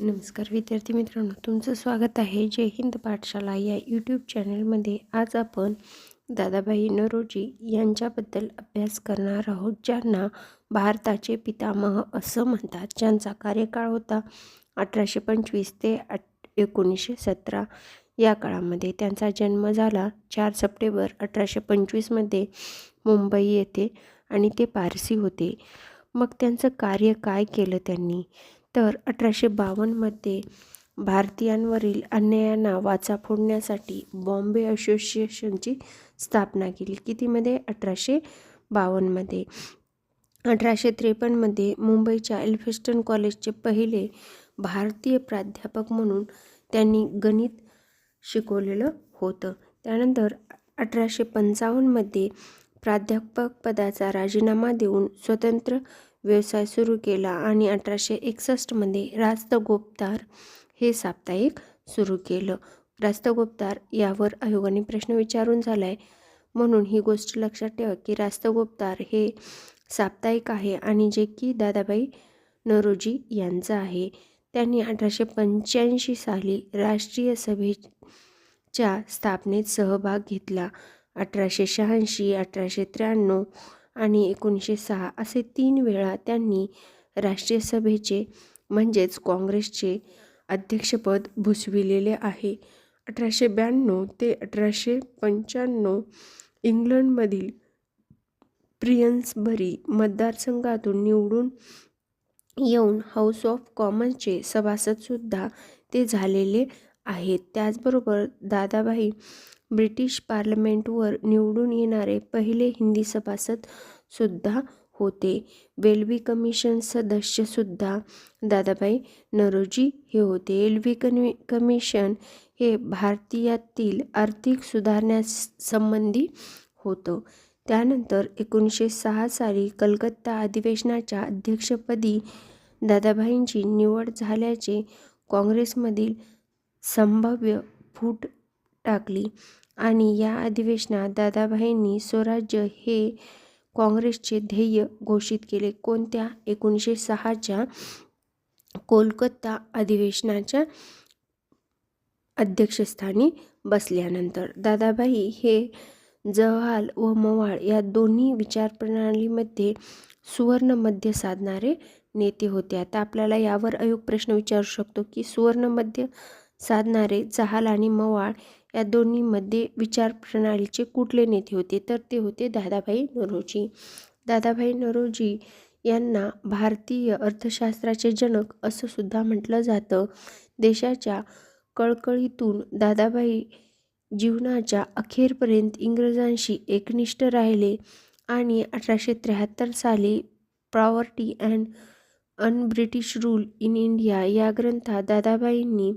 नमस्कार विद्यार्थी मित्रांनो, तुमचं स्वागत आहे जय हिंद पाठशाला या यूट्यूब चॅनलमध्ये. आज आपण दादाभाई नौरोजी यांच्याबद्दल अभ्यास करणार आहोत, ज्यांना भारताचे पितामह असं म्हणतात. ज्यांचा कार्यकाळ होता 1825 ते 1917 या काळामध्ये. त्यांचा जन्म झाला 4 सप्टेंबर 1825 मुंबई येथे आणि ते पारसी होते. मग त्यांचं कार्य काय केलं त्यांनी, तर 1852 भारतीयांवरील अन्यायांना वाचा फोडण्यासाठी बॉम्बे असोसिएशनची स्थापना केली. कितीमध्ये? 1852. 1853 मुंबईच्या एल्फिन्स्टन कॉलेजचे पहिले भारतीय प्राध्यापक म्हणून त्यांनी गणित शिकवलेलं होतं. त्यानंतर 1855 प्राध्यापक पदाचा राजीनामा देऊन स्वतंत्र व्यवसाय सुरू केला आणि 1861 रास्तगोपतार हे साप्ताहिक सुरू केलं. रास्तगोपतार यावर आयोगाने प्रश्न विचारून झालाय, म्हणून ही गोष्ट लक्षात ठेवा की रास्तगोपतार हे साप्ताहिक आहे आणि जे की दादाभाई नौरोजी यांचं आहे. त्यांनी 1885 साली राष्ट्रीय सभेच्या स्थापनेत सहभाग घेतला. 1886, 1893 आणि 1906 असे 3 वेळा त्यांनी राष्ट्रीय सभेचे म्हणजेच काँग्रेसचे अध्यक्षपद भूषविलेले आहे. 1892 ते 1895 इंग्लंडमधील प्रियन्सबरी मतदारसंघातून निवडून येऊन हाऊस ऑफ कॉमन्सचे सभासदसुद्धा ते झालेले आहेत. त्याचबरोबर दादाभाई ब्रिटिश पार्लमेंटवर निवडून येणारे पहिले हिंदी सभासद सुद्धा होते. वेल्बी कमिशन सदस्यसुद्धा दादाभाई नौरोजी हे होते. वेल्बी कमिशन हे भारतीयातील आर्थिक सुधारणांसंबंधी होतं. त्यानंतर 1906 साली कलकत्ता अधिवेशनाच्या अध्यक्षपदी दादाभाईंची निवड झाल्याचे काँग्रेसमधील संभाव्य फूट टाकली आणि या अधिवेशनात दादाभाईंनी स्वराज्य हे काँग्रेसचे ध्येय घोषित केले. कोणत्या? 1906च्या कोलकाता अधिवेशनाच्या अध्यक्षस्थानी बसल्यानंतर. दादाभाई हे जव्हार व मवाळ या दोन्ही विचारप्रणालीमध्ये सुवर्ण मध्य साधणारे नेते होते. आता आपल्याला यावर आयोग प्रश्न विचारू शकतो की सुवर्ण मध्य साधणारे जहाल आणि मवाळ या दोन्हीमध्ये विचारप्रणालीचे कुठले नेते होते, तर ते होते दादाभाई नौरोजी. दादाभाई नौरोजी यांना भारतीय अर्थशास्त्राचे जनक असं सुद्धा म्हटलं जातं. देशाच्या कळकळीतून दादाभाई जीवनाच्या अखेरपर्यंत इंग्रजांशी एकनिष्ठ राहिले आणि 1873 साली poverty and un British rule in India या ग्रंथात दादाभाईंनी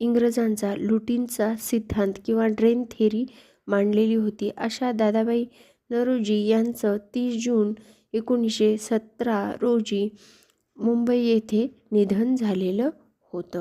इंग्रजांचा लुटींचा सिद्धांत किंवा ड्रेन थेरी मांडलेली होती. अशा दादाभाई नौरोजी यांचं 30 जून 1917 रोजी मुंबई येथे निधन झालेलं होतं.